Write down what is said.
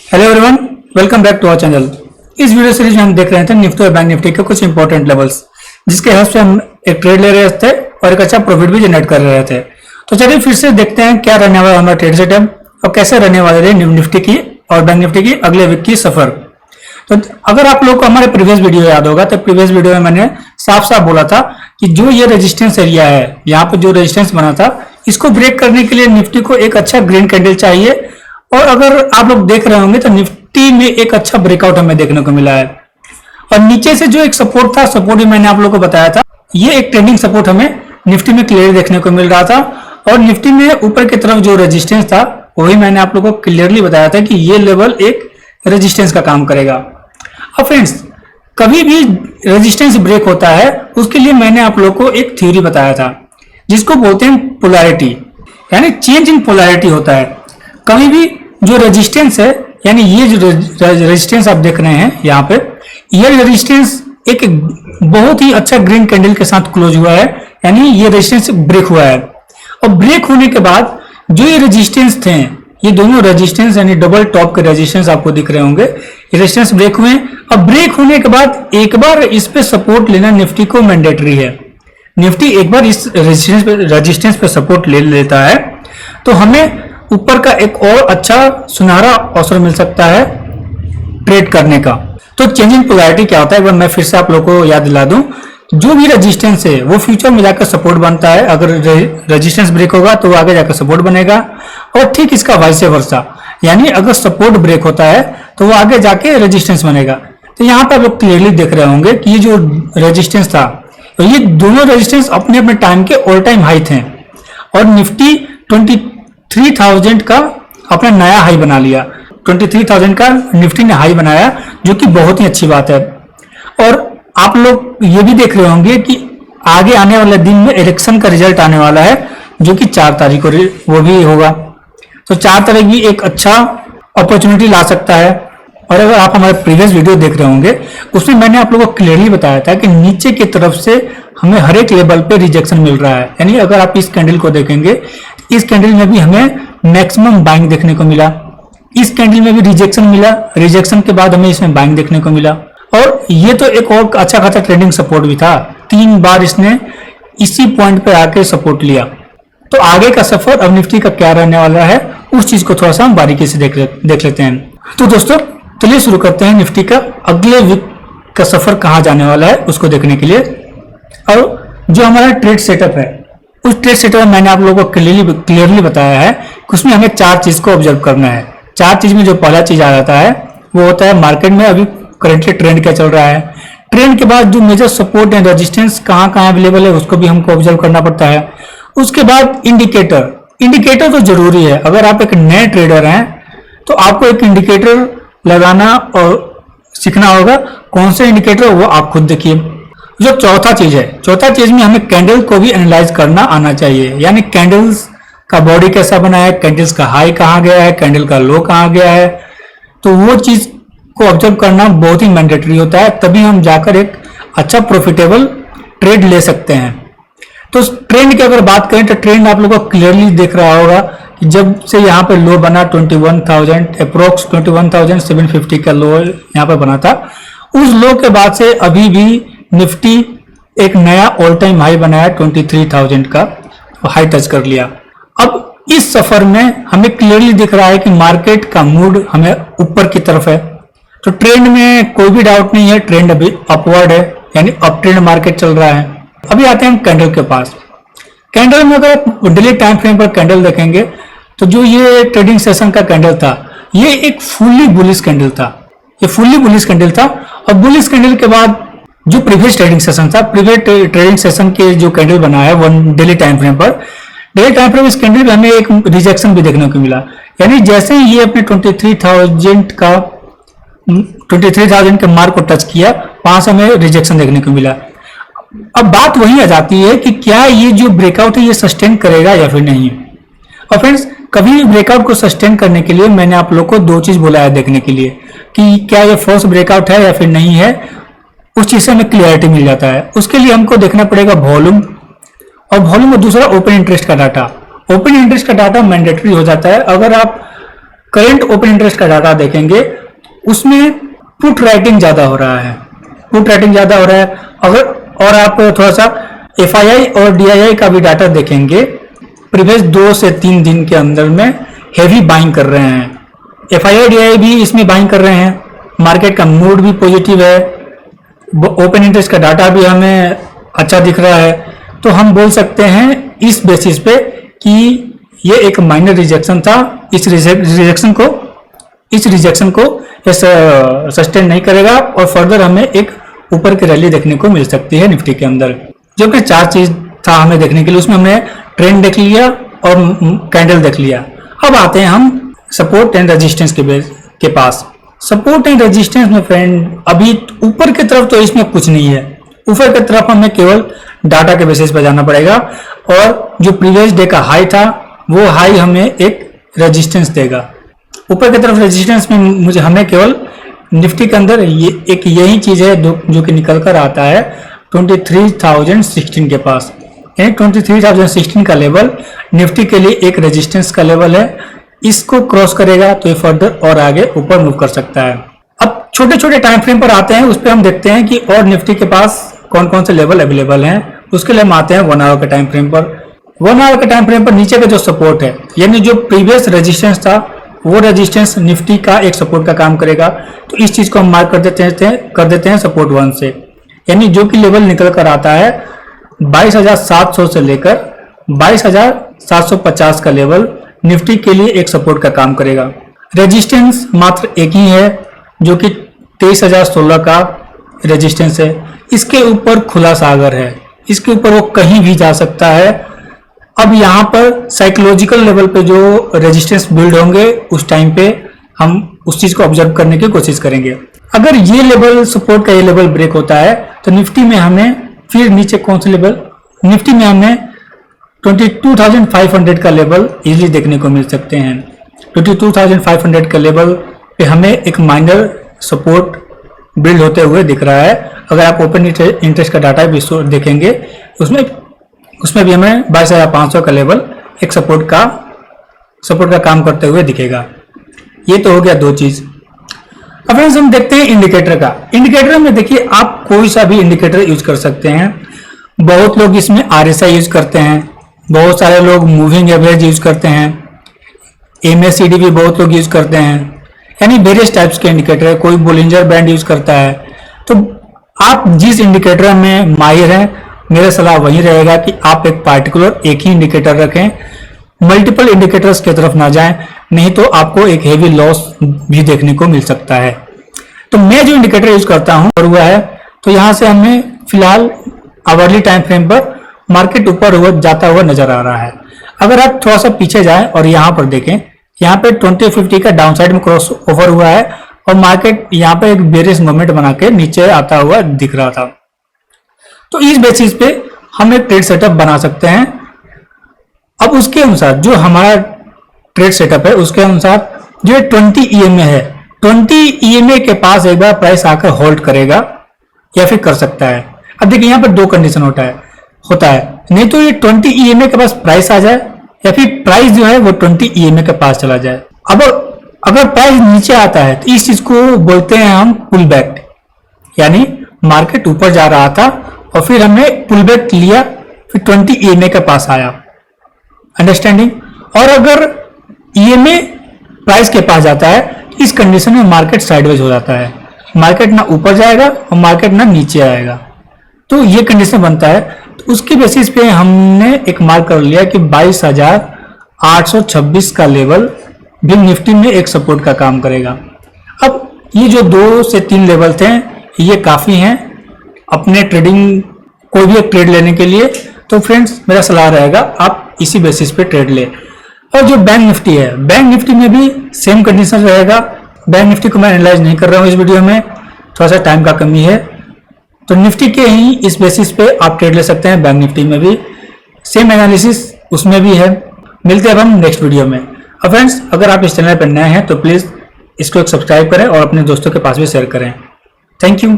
Hello everyone, welcome back to our channel. इस video series में हम देख रहे थे निफ्टी और बैंक निफ्टी के कुछ इंपॉर्टेंट लेवल्स, जिसके हेल्प से हम एक ट्रेड ले रहे थे और एक अच्छा प्रॉफिट भी जनरेट कर रहे थे। तो चलिए फिर से देखते हैं क्या रहने वाला हमारा ट्रेड सेटअप और कैसे रहने वाले थे निफ्टी की और बैंक निफ्टी की अगले वीक की सफर। तो अगर आप लोग को हमारे प्रीवियस वीडियो याद होगा तो प्रीवियस वीडियो में मैंने साफ साफ बोला था कि जो ये रेजिस्टेंस एरिया है, यहाँ पे जो रेजिस्टेंस बना था, इसको ब्रेक करने के लिए निफ्टी को एक अच्छा ग्रीन कैंडल चाहिए। और अगर आप लोग देख रहे होंगे तो निफ्टी में एक अच्छा ब्रेकआउट हमें देखने को मिला है। और नीचे से जो एक सपोर्ट था, सपोर्ट भी मैंने आप लोगों को बताया था, ये एक ट्रेंडिंग सपोर्ट हमें निफ्टी में क्लियर देखने को मिल रहा था। और निफ्टी में ऊपर की तरफ जो रेजिस्टेंस था वही मैंने आप लोगों को क्लियरली बताया था कि ये लेवल एक रेजिस्टेंस का काम करेगा। अब फ्रेंड्स, कभी भी रेजिस्टेंस ब्रेक होता है उसके लिए मैंने आप लोगों को एक थ्योरी बताया था जिसको बोलते हैं पोलैरिटी, यानी चेंज इन पोलैरिटी होता है। कभी भी जो रेजिस्टेंस है, यानी ये जो रेजिस्टेंस आप देख रहे हैं यहाँ पे, ये रेजिस्टेंस एक बहुत ही अच्छा ग्रीन कैंडल के साथ क्लोज हुआ है, यानी ये रेजिस्टेंस ब्रेक हुआ है। और ब्रेक होने के बाद जो ये रेजिस्टेंस थे, ये दोनों रेजिस्टेंस यानी डबल टॉप के रेजिस्टेंस आपको दिख रहे होंगे, ये रेजिस्टेंस ब्रेक हुए। अब ब्रेक होने के बाद एक बार इस पे सपोर्ट लेना निफ्टी को मैंडेटरी है। निफ्टी एक बार इस रेजिस्टेंस पे सपोर्ट ले लेता है तो हमें ऊपर का एक और अच्छा सुनहरा अवसर मिल सकता है ट्रेड करने का। तो चेंज इन पोलैरिटी क्या होता है, एक बार मैं फिर से आप लोगों को याद दिला दूं। जो भी रेजिस्टेंस है वो फ्यूचर में जाकर सपोर्ट बनता है। अगर रेजिस्टेंस ब्रेक होगा तो वो आगे जाकर सपोर्ट बनेगा, और ठीक इसका वाइस वर्सा, यानी अगर सपोर्ट ब्रेक होता है तो वो आगे जाके रेजिस्टेंस बनेगा। तो यहाँ पे आप लोग क्लियरली देख रहे होंगे कि ये जो रेजिस्टेंस था, तो ये दोनों रेजिस्टेंस अपने अपने टाइम के ऑल टाइम हाई थे। और निफ्टी 23,000 का अपना नया हाई बना लिया। 23,000 का निफ्टी ने हाई बनाया, जो कि बहुत ही अच्छी बात है। और आप लोग ये भी देख रहे होंगे कि आगे आने वाले दिन में इलेक्शन का रिजल्ट आने वाला है, जो कि 4 तारीख को वो भी होगा। तो 4 तारीख भी एक अच्छा अपॉर्चुनिटी ला सकता है। और अगर आप हमारे प्रीवियस वीडियो देख रहे होंगे उसमें मैंने आप लोगों को क्लियरली बताया था कि नीचे की तरफ से हमें हर एक लेवल पे रिजेक्शन मिल रहा है। यानी अगर आप इस कैंडल को देखेंगे, इस कैंडल में भी हमें मैक्सिमम बाइंग देखने को मिला, इस कैंडल में भी रिजेक्शन मिला, रिजेक्शन के बाद हमें इसमें बाइंग देखने को मिला। और ये तो एक और अच्छा खासा ट्रेंडिंग सपोर्ट भी था, 3 बार इसने इसी पॉइंट पे आके सपोर्ट लिया। तो आगे का सफर अब निफ्टी का क्या रहने वाला है, उस चीज को थोड़ा सा हम बारीकी से देख लेते हैं। तो दोस्तों चलिए शुरू करते हैं निफ्टी का अगले वीक का सफर कहाँ जाने वाला है उसको देखने के लिए। और जो हमारा ट्रेड सेटअप है, उस ट्रेड सेटअप में मैंने आप लोगों को क्लियरली बताया है कि उसमें हमें 4 चीज को ऑब्जर्व करना है। 4 चीज में जो पहला चीज आ जाता है वो होता है मार्केट में अभी करंटली ट्रेंड क्या चल रहा है। ट्रेंड के बाद जो मेजर सपोर्ट एंड रेजिस्टेंस कहाँ कहाँ अवेलेबल है उसको भी हमको ऑब्जर्व करना पड़ता है। उसके बाद इंडिकेटर तो जरूरी है। अगर आप एक नए ट्रेडर हैं तो आपको एक इंडिकेटर लगाना और सीखना होगा। कौन से इंडिकेटर वो आप खुद देखिए। जो चौथा चीज में हमें कैंडल को भी एनालाइज करना आना चाहिए, यानी कैंडल्स का बॉडी कैसा बना है, कैंडल्स का हाई कहाँ गया है, कैंडल का लो कहाँ गया है। तो वो चीज को ऑब्जर्व करना बहुत ही मैंडेटरी होता है, तभी हम जाकर एक अच्छा प्रॉफिटेबल ट्रेड ले सकते हैं। तो ट्रेंड की अगर बात करें तो ट्रेंड आप लोगों को क्लियरली दिख रहा होगा कि जब से यहाँ पे लो बना 21,000 अप्रोक्स 21,750 का लो यहाँ पे बना था, उस लो के बाद से अभी भी निफ्टी एक नया ऑल टाइम हाई बनाया, 23,000 का हाई टच कर लिया। अब इस सफर में हमें क्लियरली दिख रहा है कि मार्केट का मूड हमें ऊपर की तरफ है। तो ट्रेंड में कोई भी डाउट नहीं है, ट्रेंड अभी अपवर्ड है, यानी अप ट्रेंड मार्केट चल रहा है। अभी आते हैं हम कैंडल के पास। कैंडल में अगर डेली टाइम फ्रेम पर कैंडल देखेंगे तो जो ये ट्रेडिंग सेशन का कैंडल था, ये एक फुल्ली बुलिश कैंडल था। ये फुल्ली बुलिश कैंडल था। और बुलिश कैंडल के बाद जो प्रीवियस ट्रेडिंग सेशन था, प्रीवियस ट्रेडिंग सेशन के जो कैंडल बना है 1 डेली टाइम फ्रेम पर, डेली टाइम फ्रेम इस कैंडल में हमें एक रिजेक्शन भी देखने को मिला। यानी जैसे ही ये अपने 23,000 के मार्क को टच किया, वहां से हमें रिजेक्शन देखने को मिला। अब बात वही आ जाती है कि क्या ये जो ब्रेकआउट है ये सस्टेन करेगा या फिर नहीं। और फ्रेंड्स, कभी भी ब्रेकआउट को सस्टेन करने के लिए मैंने आप लोग को 2 चीज बोला है देखने के लिए कि क्या ये फॉल्स ब्रेकआउट है या फिर नहीं है। उस चीज से हमें क्लियरिटी मिल जाता है। उसके लिए हमको देखना पड़ेगा वॉल्यूम, और वॉल्यूम और दूसरा ओपन इंटरेस्ट का डाटा। ओपन इंटरेस्ट का डाटा मैंडेटरी हो जाता है। अगर आप करंट ओपन इंटरेस्ट का डाटा देखेंगे, उसमें पुट राइटिंग ज्यादा हो रहा है, पुट राइटिंग ज्यादा हो रहा है। अगर और आप थोड़ा सा एफआईआई और डीआईआई का भी डाटा देखेंगे, प्रीवियस 2 से 3 दिन के अंदर में हेवी बाइंग कर रहे हैं। एफआईआई डीआईआई भी इसमें बाइंग कर रहे हैं। मार्केट का मूड भी पॉजिटिव है, ओपन इंटरेस्ट का डाटा भी हमें अच्छा दिख रहा है। तो हम बोल सकते हैं इस बेसिस पे कि ये एक माइनर रिजेक्शन था। इस रिजेक्शन को सस्टेन नहीं करेगा और फर्दर हमें एक ऊपर की रैली देखने को मिल सकती है निफ्टी के अंदर। जो कि 4 चीज था हमें देखने के लिए, उसमें हमने ट्रेंड देख लिया और कैंडल देख लिया। अब आते हैं हम सपोर्ट एंड रेजिस्टेंस के पास। सपोर्ट एंड रेजिस्टेंस में फ्रेंड अभी ऊपर की तरफ तो इसमें कुछ नहीं है, ऊपर की तरफ हमें केवल डाटा के बेसिस पर जाना पड़ेगा और जो प्रीवियस डे का हाई था वो हाई हमें एक रेजिस्टेंस देगा। ऊपर की तरफ रेजिस्टेंस में हमें केवल निफ्टी के अंदर यही चीज है जो कि निकल कर आता है 23,016 के पास। यानी 23,016 का लेवल निफ्टी के लिए एक रेजिस्टेंस का लेवल है। इसको क्रॉस करेगा तो ये फर्दर और आगे ऊपर मूव कर सकता है। अब छोटे छोटे टाइम फ्रेम पर आते हैं, उस पर हम देखते हैं कि और निफ्टी के पास कौन कौन से लेवल अवेलेबल हैं। उसके लिए हम आते हैं 1 आवर के टाइम फ्रेम पर। 1 आवर के टाइम फ्रेम पर नीचे का जो सपोर्ट है, यानी जो प्रीवियस रेजिस्टेंस था वो रेजिस्टेंस निफ्टी का एक सपोर्ट का काम करेगा। तो इस चीज को हम मार्क कर देते हैं सपोर्ट 1 से, यानी जो कि लेवल निकल कर आता है 22,700 से लेकर 22,750 का लेवल निफ्टी के लिए एक सपोर्ट का काम करेगा। रेजिस्टेंस मात्र एक ही है जो कि 23,016 का रेजिस्टेंस है। इसके ऊपर खुला सागर है, इसके ऊपर वो कहीं भी जा सकता है। अब यहाँ पर साइकोलॉजिकल लेवल पे जो रेजिस्टेंस बिल्ड होंगे उस टाइम पे हम उस चीज को ऑब्जर्व करने की कोशिश करेंगे। अगर ये लेवल सपोर्ट का ये लेवल ब्रेक होता है तो निफ्टी में हमें फिर नीचे कौन से लेवल, निफ्टी में हमें 22,500 का लेवल इजीली देखने को मिल सकते हैं। 22,500 का लेवल पे हमें एक माइनर सपोर्ट बिल्ड होते हुए दिख रहा है। अगर आप ओपन इंटरेस्ट का डाटा भी देखेंगे उसमें भी हमें 22,500 का लेवल एक सपोर्ट का काम करते हुए दिखेगा। ये तो हो गया 2 चीज। अब फ्रेंड्स हम देखते हैं इंडिकेटर का। इंडिकेटर में देखिए आप कोई सा भी इंडिकेटर यूज कर सकते हैं। बहुत लोग इसमें RSI यूज करते हैं, बहुत सारे लोग मूविंग एवरेज यूज करते हैं, MACD भी बहुत लोग यूज करते हैं, यानी वेरियस टाइप्स के इंडिकेटर। कोई बोलिंजर बैंड यूज करता है। तो आप जिस इंडिकेटर में माहिर हैं, मेरा सलाह वही रहेगा कि आप एक ही इंडिकेटर रखें, मल्टीपल इंडिकेटर्स की तरफ ना जाएं, नहीं तो आपको एक हेवी लॉस भी देखने को मिल सकता है। तो मैं जो इंडिकेटर यूज करता हूं और हुआ है, तो यहां से हमें फिलहाल आवरली टाइम फ्रेम पर मार्केट ऊपर जाता हुआ नजर आ रहा है। अगर आप थोड़ा सा पीछे जाएं और यहां पर देखें, यहाँ पे 2050 का डाउन साइड में क्रॉस ओवर हुआ है और मार्केट यहाँ पे एक बेरिश मोमेंट बना के नीचे आता हुआ दिख रहा था। तो इस बेसिस पे हम एक ट्रेड सेटअप बना सकते हैं। अब उसके अनुसार जो हमारा ट्रेड सेटअप है उसके अनुसार जो 20 EMA है, 20 EMA के पास एक बार प्राइस आकर होल्ड करेगा या फिर कर सकता है। अब देखिए यहाँ पर 2 कंडीशन होता है, नहीं तो ये 20 EMA के पास प्राइस आ जाए या फिर प्राइस जो है वो 20 EMA के पास चला जाए। अब अगर प्राइस नीचे आता है तो इस चीज को बोलते हैं हम पुल बैक, यानी मार्केट ऊपर जा रहा था और फिर हमने पुल बैक लिया, फिर 20 EMA के पास आया। अंडरस्टैंडिंग? और अगर EMA प्राइस के पास जाता है, इस कंडीशन में मार्केट साइडवेज हो जाता है, मार्केट ना ऊपर जाएगा और मार्केट ना नीचे आएगा। तो ये कंडीशन बनता है। तो उसके बेसिस पे हमने एक मार्क कर लिया कि 22,826 का लेवल भी निफ्टी में एक सपोर्ट का काम करेगा। अब ये जो 2 से 3 लेवल थे ये काफी हैं अपने ट्रेडिंग, कोई भी एक ट्रेड लेने के लिए। तो फ्रेंड्स मेरा सलाह रहेगा आप इसी बेसिस पे ट्रेड ले। और जो बैंक निफ्टी है, बैंक निफ्टी में भी सेम कंडीशन रहेगा। बैंक निफ्टी को मैं एनालाइज नहीं कर रहा हूँ इस वीडियो में, थोड़ा सा टाइम का कमी है। तो निफ्टी के ही इस बेसिस पे आप ट्रेड ले सकते हैं। बैंक निफ्टी में भी सेम एनालिसिस उसमें भी है। मिलते हैं अब हम नेक्स्ट वीडियो में। और फ्रेंड्स अगर आप इस चैनल पर नए हैं तो प्लीज इसको एक सब्सक्राइब करें और अपने दोस्तों के पास भी शेयर करें। Thank you.